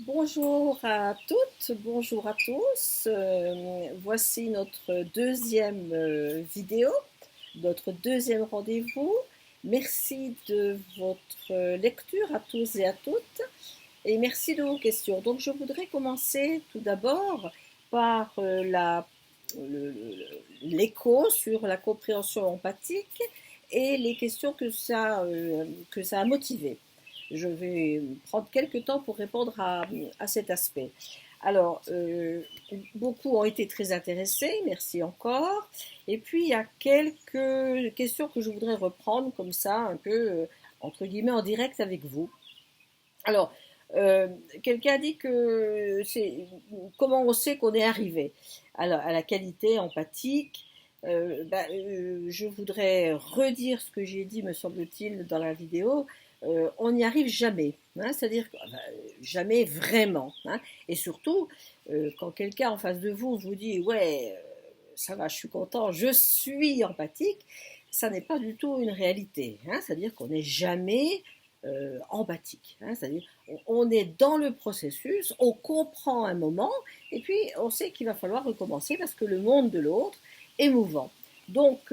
Bonjour à toutes, bonjour à tous. Voici notre deuxième vidéo, notre deuxième rendez-vous. Merci de votre lecture à tous et à toutes et merci de vos questions. Donc je voudrais commencer tout d'abord par l'écho sur la compréhension empathique et les questions que ça a motivé. Je vais prendre quelques temps pour répondre à cet aspect. Alors, beaucoup ont été très intéressés, merci encore. Et puis, il y a quelques questions que je voudrais reprendre comme ça, un peu, entre guillemets, en direct avec vous. Alors, euh, quelqu'un a dit que c'est comment on sait qu'on est arrivé à la qualité empathique. Je voudrais redire ce que j'ai dit, me semble-t-il, dans la vidéo. On n'y arrive jamais, hein, c'est-à-dire jamais vraiment, hein. Et surtout, quand quelqu'un en face de vous vous dit ouais, ça va, je suis content, je suis empathique, ça n'est pas du tout une réalité, hein, c'est-à-dire qu'on n'est jamais empathique, hein, c'est-à-dire on est dans le processus, on comprend un moment et puis on sait qu'il va falloir recommencer parce que le monde de l'autre est mouvant. Donc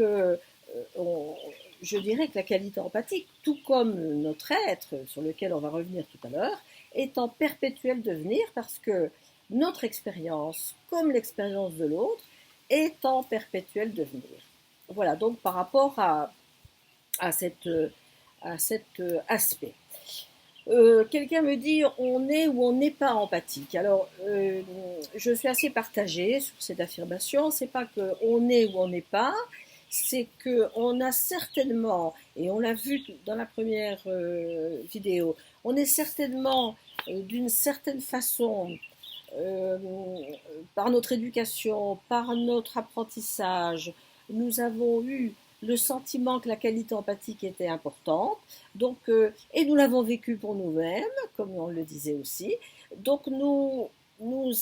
on, je dirais que la qualité empathique, tout comme notre être, sur lequel on va revenir tout à l'heure, est en perpétuel devenir parce que notre expérience, comme l'expérience de l'autre, est en perpétuel devenir. Voilà, donc par rapport à, cette, à cet aspect. Quelqu'un me dit on est ou on n'est pas empathique. Alors, je suis assez partagée sur cette affirmation. C'est pas que on est ou on n'est pas, c'est que on a certainement, et on l'a vu dans la première vidéo, on est certainement d'une certaine façon euh, par notre éducation, par notre apprentissage, nous avons eu le sentiment que la qualité empathique était importante, donc, et nous l'avons vécu pour nous-mêmes, comme on le disait aussi. Donc nous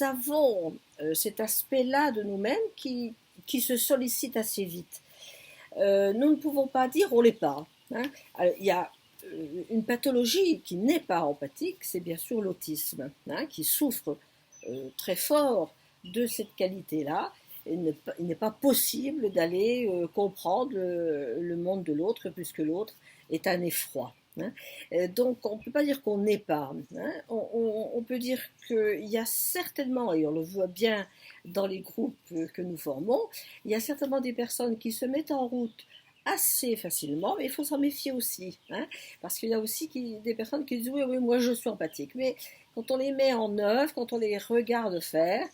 avons cet aspect-là de nous-mêmes qui se sollicite assez vite. Nous ne pouvons pas dire on l'est pas, hein. Alors, il y a une pathologie qui n'est pas empathique, c'est bien sûr l'autisme, hein, qui souffre très fort de cette qualité-là. Il n'est pas possible d'aller comprendre le monde de l'autre puisque l'autre est un effroi, hein. Donc on ne peut pas dire qu'on n'est pas, hein. On peut dire qu'il y a certainement, et on le voit bien dans les groupes que nous formons, il y a certainement des personnes qui se mettent en route assez facilement, mais il faut s'en méfier aussi, hein, parce qu'il y a aussi des personnes qui disent oui, oui, moi je suis empathique, mais quand on les met en œuvre, quand on les regarde faire,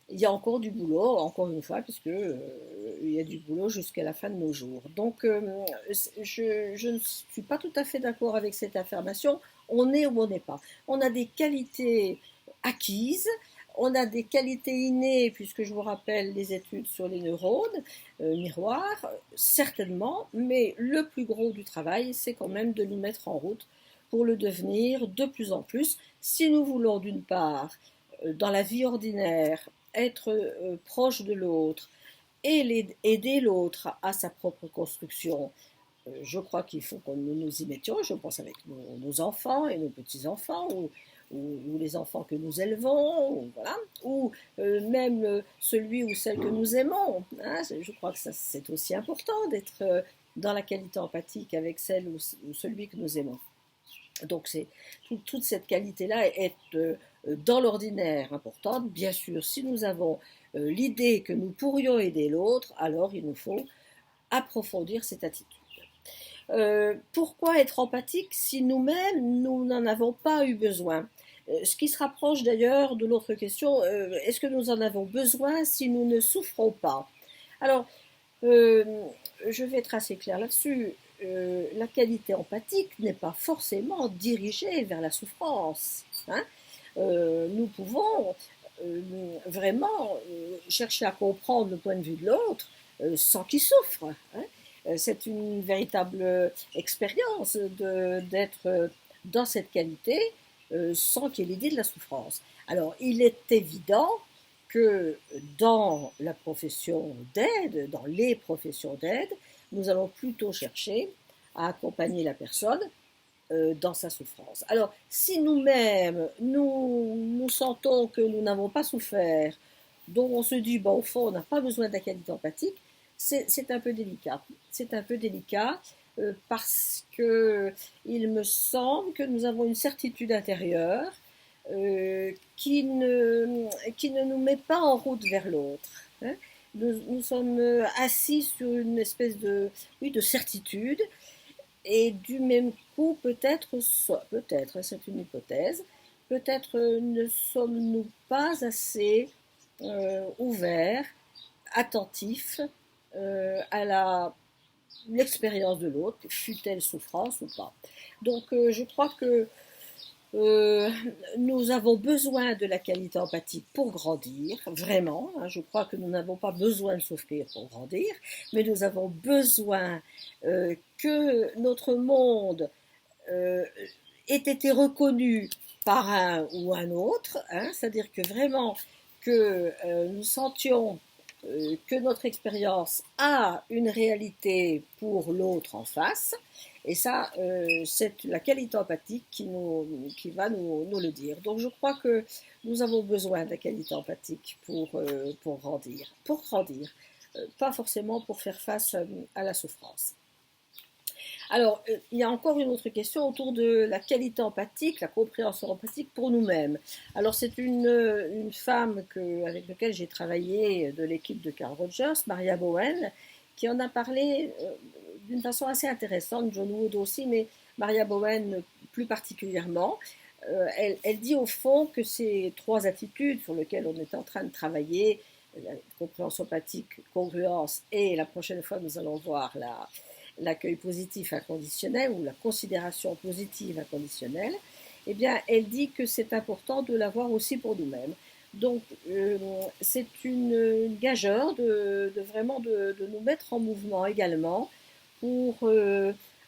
il y a encore du boulot, encore une fois, puisque il y a du boulot jusqu'à la fin de nos jours. Donc, je ne suis pas tout à fait d'accord avec cette affirmation. On est ou on n'est pas. On a des qualités acquises, on a des qualités innées, puisque je vous rappelle les études sur les neurones miroirs, certainement, mais le plus gros du travail, c'est quand même de nous mettre en route pour le devenir de plus en plus, si nous voulons d'une part, dans la vie ordinaire, être proche de l'autre et aider l'autre à sa propre construction, je crois qu'il faut que nous nous y mettions, je pense avec nos enfants et nos petits-enfants, ou les enfants que nous élevons, ou, voilà, ou même celui ou celle que nous aimons, hein. Je crois que c'est aussi important d'être dans la qualité empathique avec celle ou celui que nous aimons. Donc toute cette qualité-là est dans l'ordinaire importante. Bien sûr, si nous avons l'idée que nous pourrions aider l'autre, alors il nous faut approfondir cette attitude. Pourquoi être empathique si nous-mêmes, nous n'en avons pas eu besoin? Ce qui se rapproche d'ailleurs de l'autre question, est-ce que nous en avons besoin si nous ne souffrons pas? Alors, euh, je vais être assez clair là-dessus. La qualité empathique n'est pas forcément dirigée vers la souffrance, hein. Nous pouvons vraiment chercher à comprendre le point de vue de l'autre sans qu'il souffre, hein. C'est une véritable expérience d'être dans cette qualité sans qu'il y ait l'idée de la souffrance. Alors, il est évident que dans la profession d'aide, dans les professions d'aide, nous allons plutôt chercher à accompagner la personne dans sa souffrance. Alors, si nous-mêmes, nous sentons que nous n'avons pas souffert, donc on se dit, bon, au fond, on n'a pas besoin de la qualité empathique, c'est un peu délicat. C'est un peu délicat parce que il me semble que nous avons une certitude intérieure qui ne nous met pas en route vers l'autre. Hein. Nous sommes assis sur une espèce de, oui, de certitude et du même coup, peut-être, c'est une hypothèse, peut-être ne sommes-nous pas assez ouverts, attentifs à l'expérience de l'autre, fût-elle souffrance ou pas. Donc je crois que euh, nous avons besoin de la qualité empathique pour grandir, vraiment. Hein, je crois que nous n'avons pas besoin de souffrir pour grandir, mais nous avons besoin que notre monde euh, ait été reconnu par un ou un autre, hein, c'est-à-dire que vraiment que nous sentions que notre expérience a une réalité pour l'autre en face. Et ça, c'est la qualité empathique qui va nous le dire. Donc je crois que nous avons besoin de la qualité empathique pour grandir. Pour grandir, pas forcément pour faire face à la souffrance. Alors, il y a encore une autre question autour de la qualité empathique, la compréhension empathique pour nous-mêmes. Alors, c'est une femme avec laquelle j'ai travaillé de l'équipe de Carl Rogers, Maria Bowen, qui en a parlé d'une façon assez intéressante, John Wood aussi, mais Maria Bowen plus particulièrement. Elle dit au fond que ces trois attitudes sur lesquelles on est en train de travailler, la compréhension empathique, congruence, et la prochaine fois nous allons voir l'accueil positif inconditionnel ou la considération positive inconditionnelle, eh bien, elle dit que c'est important de l'avoir aussi pour nous-mêmes. Donc, c'est une gageure de vraiment de nous mettre en mouvement également pour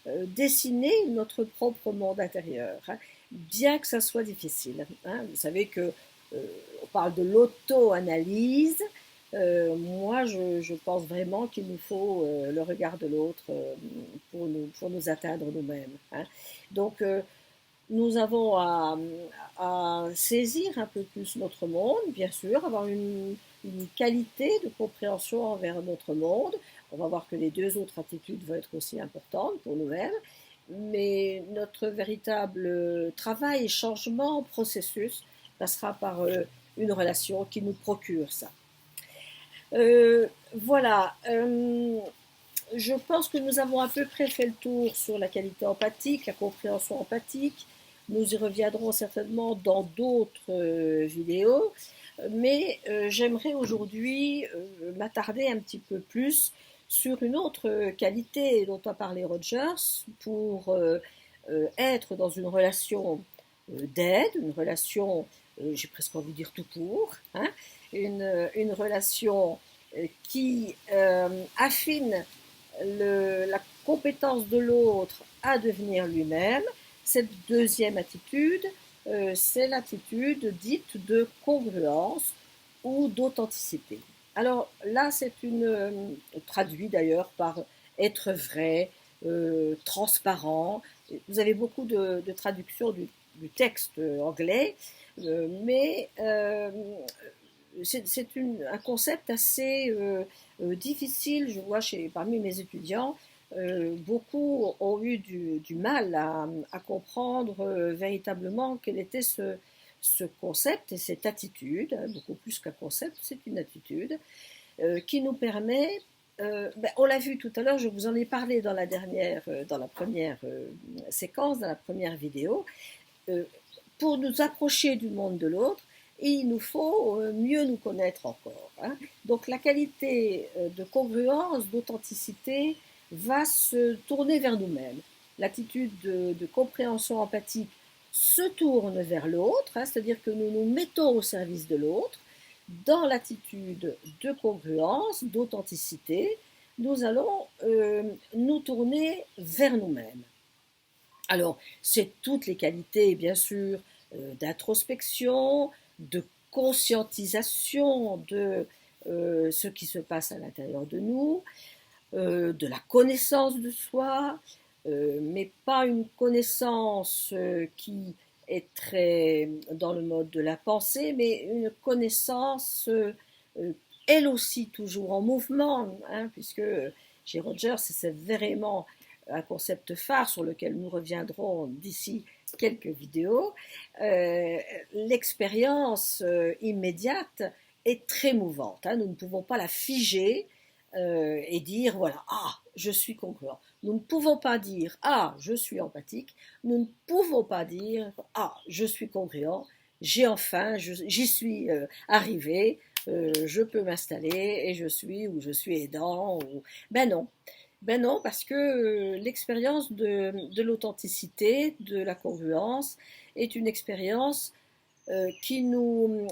dessiner notre propre monde intérieur, hein, bien que ça soit difficile. Hein. Vous savez que on parle de l'auto-analyse. Moi, je pense vraiment qu'il nous faut le regard de l'autre pour nous atteindre nous-mêmes. Hein. Donc, nous avons à saisir un peu plus notre monde, bien sûr, avoir une qualité de compréhension envers notre monde. On va voir que les deux autres attitudes vont être aussi importantes pour nous-mêmes, mais notre véritable travail et changement, processus, passera par une relation qui nous procure ça. Voilà. Je pense que nous avons à peu près fait le tour sur la qualité empathique, la compréhension empathique. Nous y reviendrons certainement dans d'autres vidéos, mais j'aimerais aujourd'hui m'attarder un petit peu plus sur une autre qualité dont a parlé Rogers pour être dans une relation d'aide, une relation, j'ai presque envie de dire tout pour, hein, une relation qui affine la compétence de l'autre à devenir lui-même. Cette deuxième attitude, c'est l'attitude dite de congruence ou d'authenticité. Alors là, c'est traduit d'ailleurs par être vrai, transparent. Vous avez beaucoup de traductions du texte anglais, mais c'est un concept assez difficile. Je vois parmi mes étudiants, beaucoup ont eu du mal à comprendre véritablement quel était ce concept et cette attitude, hein, beaucoup plus qu'un concept, c'est une attitude qui nous permet, on l'a vu tout à l'heure, je vous en ai parlé dans dans la première séquence, dans la première vidéo, pour nous approcher du monde de l'autre, il nous faut mieux nous connaître encore. Hein. Donc la qualité de congruence, d'authenticité va se tourner vers nous-mêmes. L'attitude de compréhension empathique se tourne vers l'autre, hein, c'est-à-dire que nous nous mettons au service de l'autre. Dans l'attitude de congruence, d'authenticité, nous allons nous tourner vers nous-mêmes. Alors, c'est toutes les qualités, bien sûr, d'introspection, de conscientisation de ce qui se passe à l'intérieur de nous, de la connaissance de soi, mais pas une connaissance qui est très dans le mode de la pensée, mais une connaissance elle aussi toujours en mouvement, hein, puisque chez Rogers, c'est vraiment un concept phare sur lequel nous reviendrons d'ici quelques vidéos. L'expérience immédiate est très mouvante, hein, nous ne pouvons pas la figer et dire voilà, ah, je suis congruent. Nous ne pouvons pas dire ah, je suis empathique. Nous ne pouvons pas dire ah, je suis congruent. J'ai enfin, j'y suis arrivé. Je peux m'installer et je suis ou je suis aidant. Ou... Ben non, parce que l'expérience de l'authenticité, de la congruence, est une expérience qui nous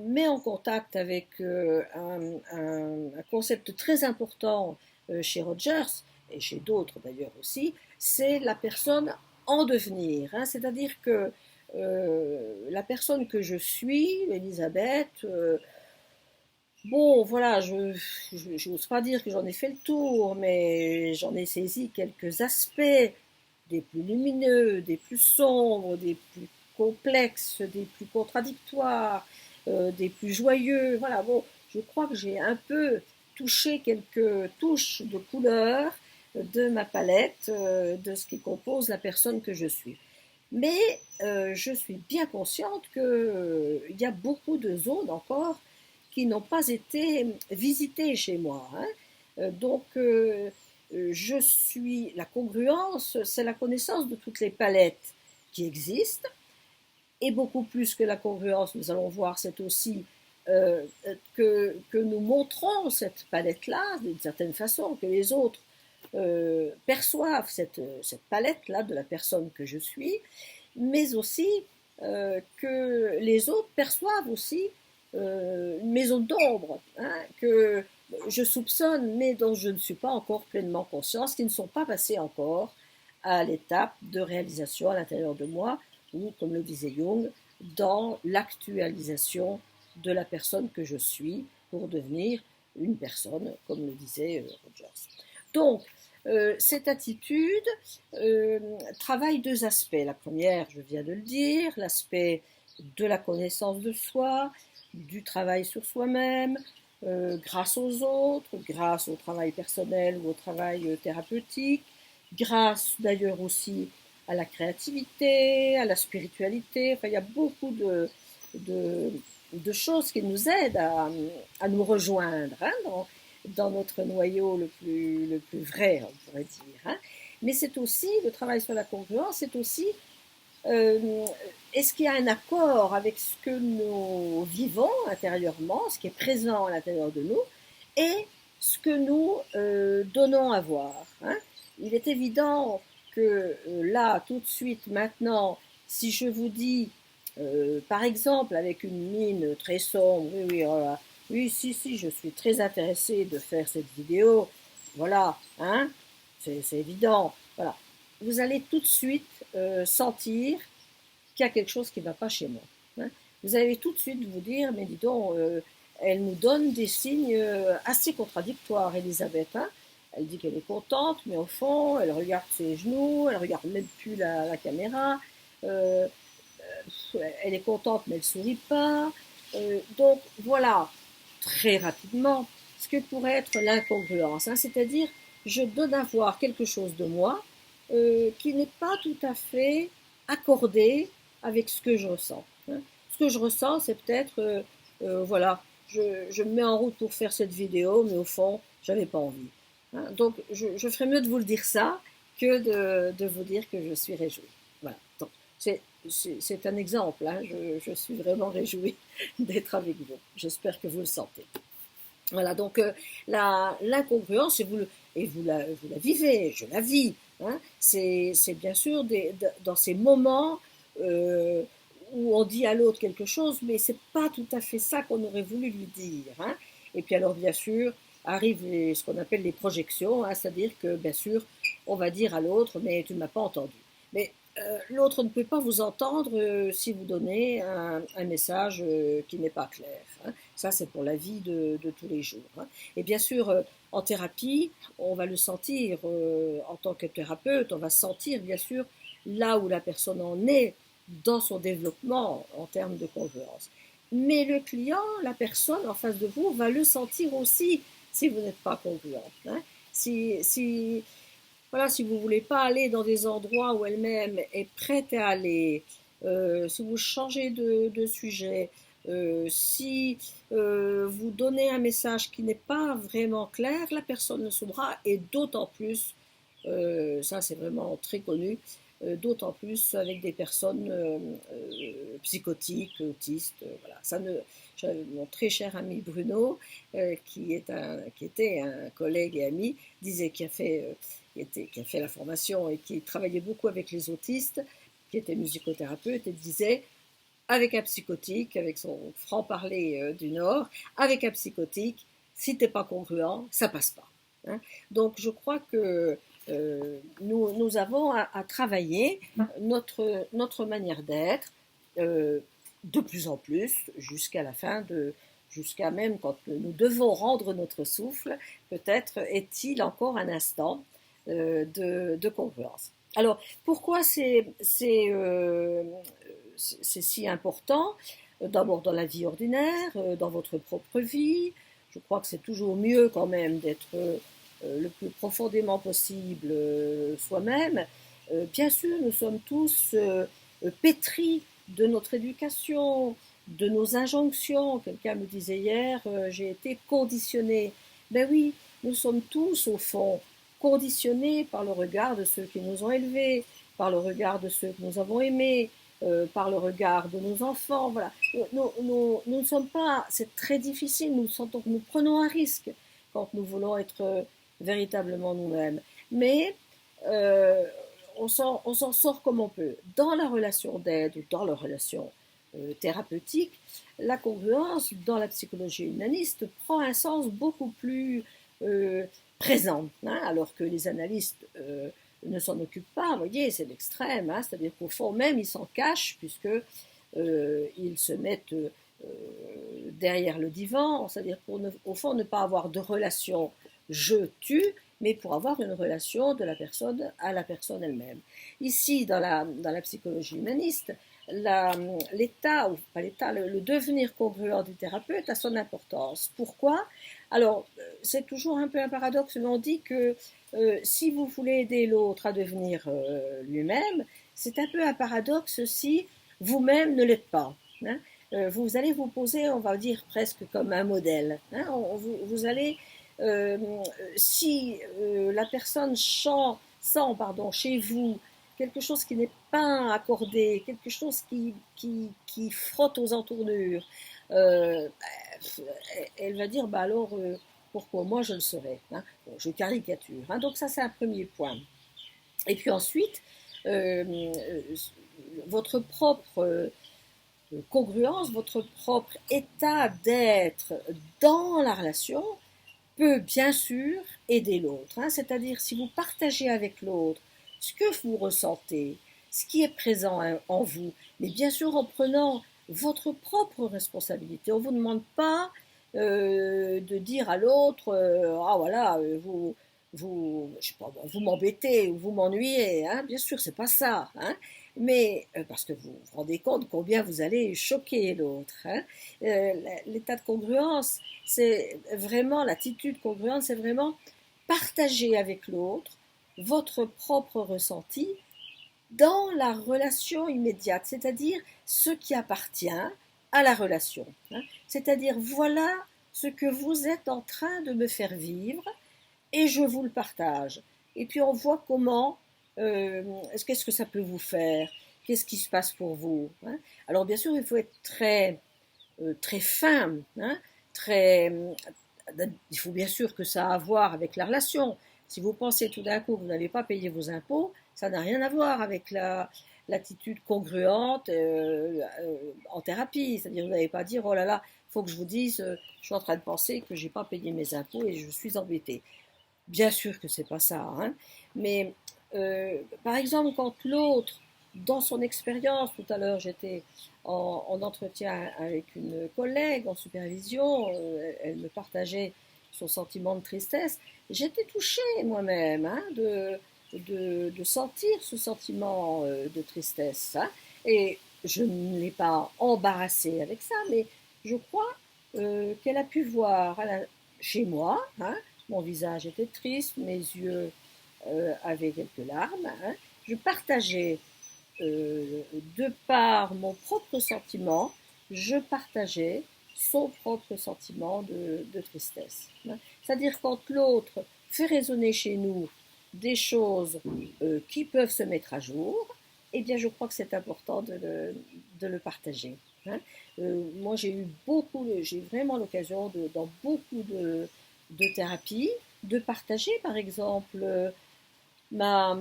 met en contact avec un concept très important chez Rogers, et chez d'autres d'ailleurs aussi, c'est la personne en devenir. Hein, c'est-à-dire que la personne que je suis, Elisabeth, bon, voilà, je n'ose pas dire que j'en ai fait le tour, mais j'en ai saisi quelques aspects, des plus lumineux, des plus sombres, des plus complexes, des plus contradictoires, des plus joyeux. Voilà, bon, je crois que j'ai un peu touché quelques touches de couleur de ma palette, de ce qui compose la personne que je suis. Mais je suis bien consciente qu'il y a beaucoup de zones encore qui n'ont pas été visitées chez moi. Hein. Donc, je suis la congruence, c'est la connaissance de toutes les palettes qui existent, et beaucoup plus que la congruence, nous allons voir, c'est aussi que nous montrons cette palette-là d'une certaine façon, que les autres perçoivent cette palette-là de la personne que je suis, mais aussi que les autres perçoivent aussi mes zones d'ombre, hein, que je soupçonne, mais dont je ne suis pas encore pleinement conscience, qui ne sont pas passées encore à l'étape de réalisation à l'intérieur de moi, ou, comme le disait Jung, dans l'actualisation de la personne que je suis pour devenir une personne, comme le disait Rogers. Donc, cette attitude travaille deux aspects. La première, je viens de le dire, l'aspect de la connaissance de soi, du travail sur soi-même, grâce aux autres, grâce au travail personnel ou au travail thérapeutique, grâce d'ailleurs aussi à la créativité, à la spiritualité. Enfin, il y a beaucoup de choses qui nous aident à nous rejoindre hein, dans notre noyau le plus vrai, on pourrait dire. Hein. Mais c'est aussi, le travail sur la congruence, c'est aussi est-ce qu'il y a un accord avec ce que nous vivons intérieurement, ce qui est présent à l'intérieur de nous, et ce que nous donnons à voir. Hein. Il est évident que là, tout de suite, maintenant, si je vous dis, par exemple, avec une mine très sombre, oui, oui, voilà, oui, si, je suis très intéressée de faire cette vidéo, voilà, hein, c'est évident, voilà. Vous allez tout de suite sentir qu'il y a quelque chose qui ne va pas chez moi. Hein. Vous allez tout de suite vous dire, mais dis donc, elle nous donne des signes assez contradictoires, Elisabeth. Hein. Elle dit qu'elle est contente, mais au fond, elle regarde ses genoux, elle regarde même plus la caméra. Elle est contente, mais elle ne sourit pas. Donc voilà, très rapidement, ce que pourrait être l'incongruence. Hein, c'est-à-dire, je donne à voir quelque chose de moi qui n'est pas tout à fait accordé avec ce que je ressens. Hein. Ce que je ressens, c'est peut-être, voilà, je me mets en route pour faire cette vidéo, mais au fond, je n'avais pas envie. Hein. Donc, je ferais mieux de vous le dire ça que de vous dire que je suis réjouie. Voilà. Donc, c'est un exemple. Hein. Je suis vraiment réjouie d'être avec vous. J'espère que vous le sentez. Voilà, donc l'incongruence, vous la vivez, je la vis. Hein, c'est bien sûr dans ces moments où on dit à l'autre quelque chose, mais c'est pas tout à fait ça qu'on aurait voulu lui dire. Hein. Et puis alors, bien sûr, arrivent ce qu'on appelle les projections, hein, c'est-à-dire que, bien sûr, on va dire à l'autre, mais tu ne m'as pas entendu. Mais l'autre ne peut pas vous entendre si vous donnez un message qui n'est pas clair. Hein. Ça, c'est pour la vie de tous les jours. Hein. Et bien sûr, En thérapie, on va le sentir en tant que thérapeute, on va sentir bien sûr là où la personne en est dans son développement en termes de congruence. Mais le client, la personne en face de vous, va le sentir aussi si vous n'êtes pas congruente. Hein. Voilà, si vous ne voulez pas aller dans des endroits où elle-même est prête à aller, si vous changez de sujet, si vous donnez un message qui n'est pas vraiment clair, la personne le saura et d'autant plus, ça c'est vraiment très connu, d'autant plus avec des personnes psychotiques, autistes. Voilà. Mon très cher ami Bruno, qui était un collègue et ami, disait qui a fait la formation et qui travaillait beaucoup avec les autistes, qui était musicothérapeute, et disait avec un psychotique, avec son franc-parler du Nord, avec un psychotique, si t'es pas congruent, ça passe pas. Hein. Donc je crois que nous avons à travailler notre manière d'être de plus en plus jusqu'à la fin jusqu'à même quand nous devons rendre notre souffle, peut-être est-il encore un instant de congruence. Alors, pourquoi c'est si important? D'abord dans la vie ordinaire, dans votre propre vie. Je crois que c'est toujours mieux quand même d'être le plus profondément possible soi-même. Bien sûr, nous sommes tous pétris de notre éducation, de nos injonctions. Quelqu'un me disait hier, j'ai été conditionné. Ben oui, nous sommes tous au fond conditionnés par le regard de ceux qui nous ont élevés, par le regard de ceux que nous avons aimés, par le regard de nos enfants. Voilà. Nous ne sommes pas, c'est très difficile, nous prenons un risque quand nous voulons être véritablement nous-mêmes. Mais euh, on s'en sort comme on peut. Dans la relation d'aide ou dans la relation thérapeutique, la congruence dans la psychologie humaniste prend un sens beaucoup plus présent, hein, alors que les analystes ne s'en occupent pas. Vous voyez, c'est l'extrême, hein, c'est-à-dire qu'au fond même, ils s'en cachent puisque ils se mettent derrière le divan, c'est-à-dire pour au fond ne pas avoir de relation je-tu, mais pour avoir une relation de la personne à la personne elle-même. Ici, dans la psychologie humaniste, l'état, ou pas l'état, le devenir congruent du thérapeute a son importance. Pourquoi? Alors, c'est toujours un peu un paradoxe, mais on dit que si vous voulez aider l'autre à devenir lui-même, c'est un peu un paradoxe si vous-même ne l'êtes pas. Hein. Vous allez vous poser, on va dire, presque comme un modèle. Hein. Vous allez euh, si la personne sent chez vous quelque chose qui n'est pas accordé, quelque chose qui frotte aux entournures, elle va dire bah alors pourquoi moi je le serais. Hein. Bon, je caricature. Hein. Donc ça c'est un premier point. Et puis ensuite, euh, votre propre congruence, votre propre état d'être dans la relation peut bien sûr aider l'autre. Hein, c'est-à-dire si vous partagez avec l'autre ce que vous ressentez, ce qui est présent en vous, mais bien sûr en prenant votre propre responsabilité. On ne vous demande pas de dire à l'autre ah voilà je sais pas, vous m'embêtez ou vous m'ennuyez. Hein, bien sûr c'est pas ça. Hein, mais parce que vous vous rendez compte combien vous allez choquer l'autre. Hein, l'état de congruence, c'est vraiment l'attitude congruente, c'est vraiment partager avec l'autre votre propre ressenti dans la relation immédiate, c'est-à-dire ce qui appartient à la relation. Hein. C'est-à-dire voilà ce que vous êtes en train de me faire vivre et je vous le partage. Et puis on voit comment, qu'est-ce que ça peut vous faire, qu'est-ce qui se passe pour vous. Hein. Alors bien sûr, il faut être très fin, hein, très, il faut bien sûr que ça a à voir avec la relation. Si vous pensez tout d'un coup que vous n'avez pas payé vos impôts, ça n'a rien à voir avec l'attitude congruente en thérapie. C'est-à-dire vous n'allez pas dire oh là là, il faut que je vous dise, je suis en train de penser que je n'ai pas payé mes impôts et je suis embêtée. Bien sûr que c'est pas ça, hein, mais par exemple quand l'autre, dans son expérience, tout à l'heure j'étais en entretien avec une collègue en supervision, elle me partageait son sentiment de tristesse, j'étais touchée moi-même hein, de sentir ce sentiment de tristesse. Hein, et je ne l'ai pas embarrassée avec ça, mais je crois qu'elle a pu voir chez moi, hein, mon visage était triste, mes yeux avaient quelques larmes. Hein, je partageais, de par mon propre sentiment, je partageais son propre sentiment de tristesse. Hein. C'est-à-dire quand l'autre fait résonner chez nous des choses qui peuvent se mettre à jour, eh bien je crois que c'est important de le partager. Hein. Moi j'ai vraiment l'occasion dans beaucoup de thérapies de partager par exemple ma,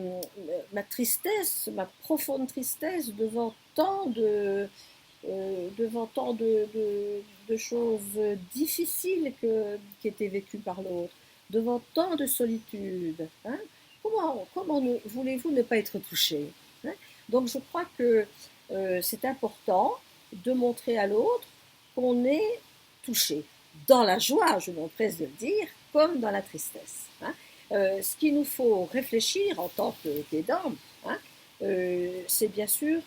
ma tristesse, ma profonde tristesse devant tant de choses difficiles qui étaient vécues par l'autre, devant tant de solitude. Hein. Comment voulez-vous ne pas être touché? Hein. Donc je crois que c'est important de montrer à l'autre qu'on est touché, dans la joie, je m'empresse de le dire, comme dans la tristesse. Hein. Ce qu'il nous faut réfléchir en tant qu'aidant, hein, c'est bien sûr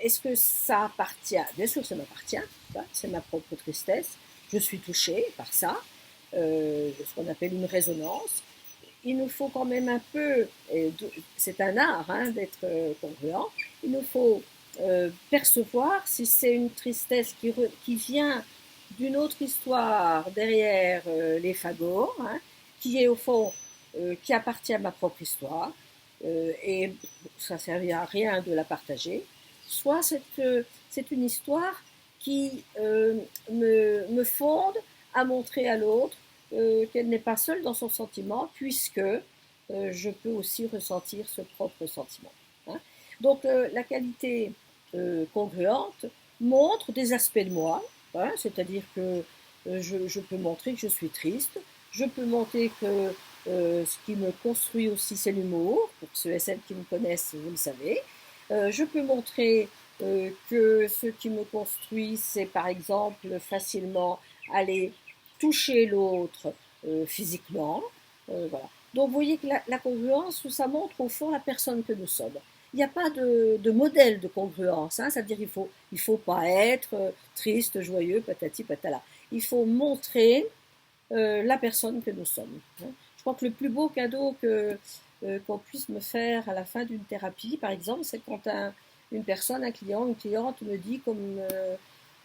est-ce que ça appartient? Bien sûr, ça m'appartient, hein, c'est ma propre tristesse, je suis touchée par ça, ce qu'on appelle une résonance. Il nous faut quand même un peu, c'est un art hein, d'être congruent, il nous faut percevoir si c'est une tristesse qui vient d'une autre histoire derrière les fagots, hein, qui est au fond, qui appartient à ma propre histoire, et ça ne servira à rien de la partager, soit c'est une histoire qui me fonde à montrer à l'autre qu'elle n'est pas seule dans son sentiment, puisque je peux aussi ressentir ce propre sentiment. Hein. Donc la qualité congruente montre des aspects de moi, hein, c'est-à-dire que je peux montrer que je suis triste, je peux montrer que ce qui me construit aussi c'est l'humour, pour ceux et celles qui me connaissent, vous le savez. Je peux montrer que ce qui me construit c'est par exemple facilement aller toucher l'autre physiquement. Voilà. Donc vous voyez que la congruence, ça montre au fond la personne que nous sommes. Il n'y a pas de modèle de congruence, hein, c'est-à-dire il faut pas être triste, joyeux, patati patala. Il faut montrer la personne que nous sommes. Hein. Je crois que le plus beau cadeau qu'on puisse me faire à la fin d'une thérapie, par exemple, c'est quand une personne, un client, une cliente me dit comme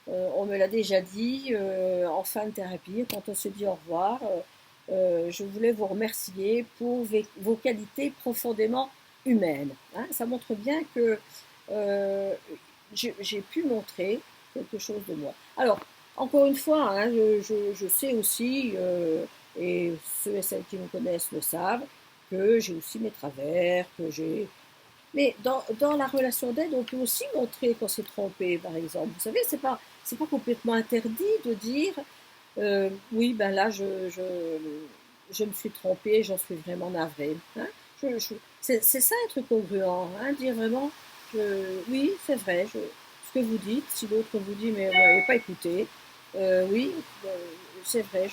on me l'a déjà dit en fin de thérapie, quand on se dit au revoir, je voulais vous remercier pour vos qualités profondément humaines. Hein. Ça montre bien que j'ai pu montrer quelque chose de moi. Alors, encore une fois, hein, je sais aussi, et ceux et celles qui me connaissent le savent, que j'ai aussi mes travers, que j'ai mais dans la relation d'aide, on peut aussi montrer qu'on s'est trompé, par exemple. Vous savez, c'est pas complètement interdit de dire oui, ben là, je me suis trompée, j'en suis vraiment navrée. Hein. C'est ça être congruent, hein, dire vraiment oui, c'est vrai, ce que vous dites, si l'autre vous dit mais vous n'avez pas écouté, oui, c'est vrai,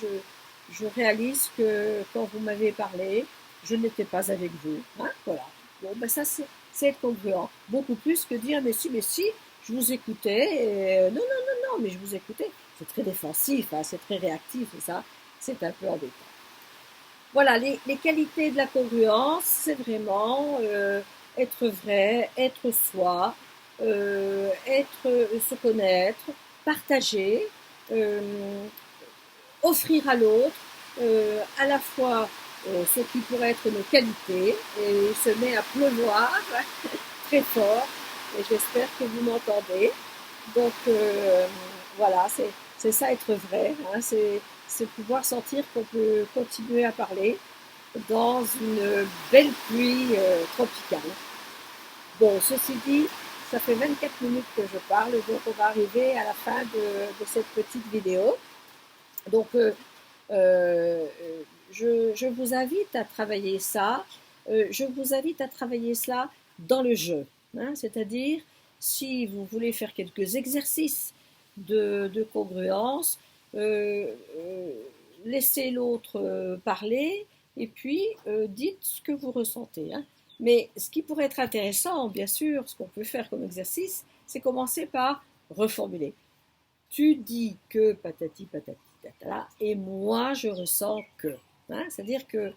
je réalise que quand vous m'avez parlé, je n'étais pas avec vous. Hein, voilà. Bon, ben ça, c'est être congruent. Beaucoup plus que dire mais si, je vous écoutais. Et, non, non, non, non, mais je vous écoutais. C'est très défensif, hein, c'est très réactif, et ça, c'est un peu embêtant. Voilà, les qualités de la congruence, c'est vraiment être vrai, être soi, se connaître, partager, euh, offrir à l'autre à la fois ce qui pourrait être nos qualités, et il se met à pleuvoir très fort, et j'espère que vous m'entendez. Donc voilà, c'est ça être vrai, hein, c'est pouvoir sentir qu'on peut continuer à parler dans une belle pluie tropicale. Bon, ceci dit, ça fait 24 minutes que je parle, donc on va arriver à la fin de cette petite vidéo. Donc, je vous invite à travailler ça. Je vous invite à travailler cela dans le jeu. Hein, c'est-à-dire, si vous voulez faire quelques exercices de congruence, laissez l'autre parler et puis dites ce que vous ressentez. Hein. Mais ce qui pourrait être intéressant, bien sûr, ce qu'on peut faire comme exercice, c'est commencer par reformuler. Tu dis que patati patati tatala et moi je ressens que. Hein. C'est-à-dire que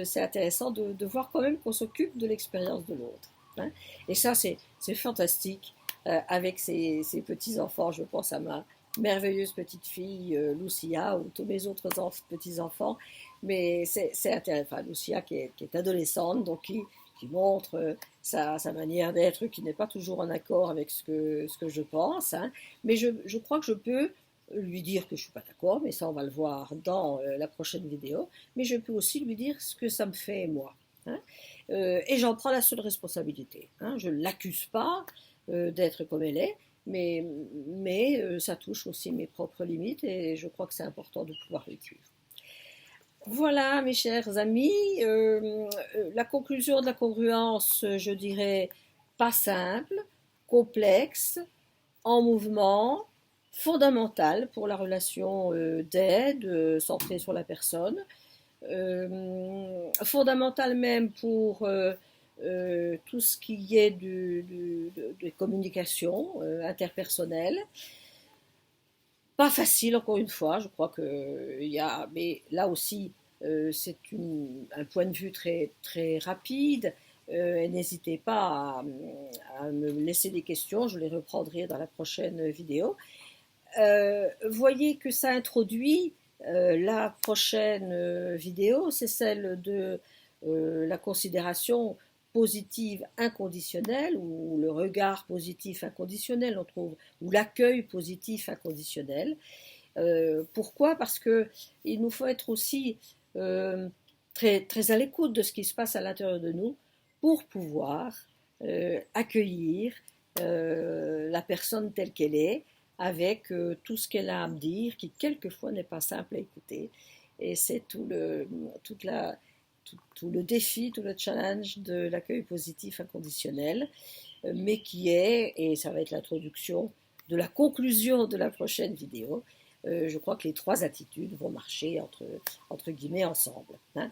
c'est intéressant de voir quand même qu'on s'occupe de l'expérience de l'autre. Hein. Et ça, c'est fantastique avec ces petits-enfants. Je pense à ma merveilleuse petite fille Lucia ou tous mes autres petits-enfants. Mais c'est intéressant. Enfin, Lucia qui est adolescente, donc qui montre sa manière d'être, qui n'est pas toujours en accord avec ce que je pense. Hein. Mais je crois que je peux lui dire que je ne suis pas d'accord, mais ça on va le voir dans la prochaine vidéo. Mais je peux aussi lui dire ce que ça me fait moi. Hein. Et j'en prends la seule responsabilité. Hein. Je ne l'accuse pas d'être comme elle est, mais ça touche aussi mes propres limites et je crois que c'est important de pouvoir le dire. Voilà, mes chers amis, la conclusion de la congruence, je dirais, pas simple, complexe, en mouvement, fondamentale pour la relation d'aide centrée sur la personne, fondamentale même pour tout ce qui est de communication interpersonnelle. Pas facile, encore une fois, je crois qu'il y a, mais là aussi, c'est un point de vue très, très rapide. N'hésitez pas à me laisser des questions, je les reprendrai dans la prochaine vidéo. Voyez que ça introduit la prochaine vidéo, c'est celle de la considération positive inconditionnelle ou le regard positif inconditionnel, on trouve, ou l'accueil positif inconditionnel. Pourquoi? Parce que il nous faut être aussi très, très à l'écoute de ce qui se passe à l'intérieur de nous pour pouvoir accueillir la personne telle qu'elle est, avec tout ce qu'elle a à me dire, qui quelquefois n'est pas simple à écouter. Et c'est tout le défi, tout le challenge de l'accueil positif inconditionnel, mais qui est, et ça va être l'introduction de la conclusion de la prochaine vidéo, je crois que les trois attitudes vont marcher entre guillemets ensemble. Hein.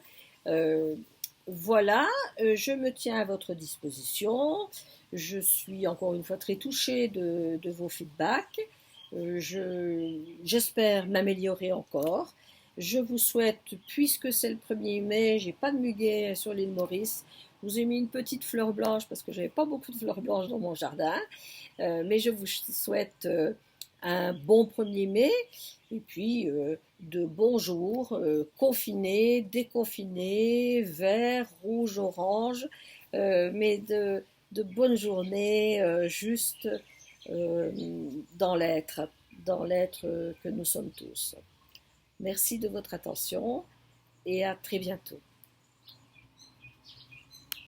Voilà, je me tiens à votre disposition. Je suis encore une fois très touchée de vos feedbacks. J'espère m'améliorer encore. Je vous souhaite, puisque c'est le 1er mai, j'ai pas de muguet sur l'île Maurice. Je vous ai mis une petite fleur blanche parce que j'avais pas beaucoup de fleurs blanches dans mon jardin. Mais je vous souhaite un bon 1er mai et puis de bons jours, confinés, déconfinés, vert, rouge, orange, mais de bonnes journées juste dans l'être que nous sommes tous. Merci de votre attention et à très bientôt.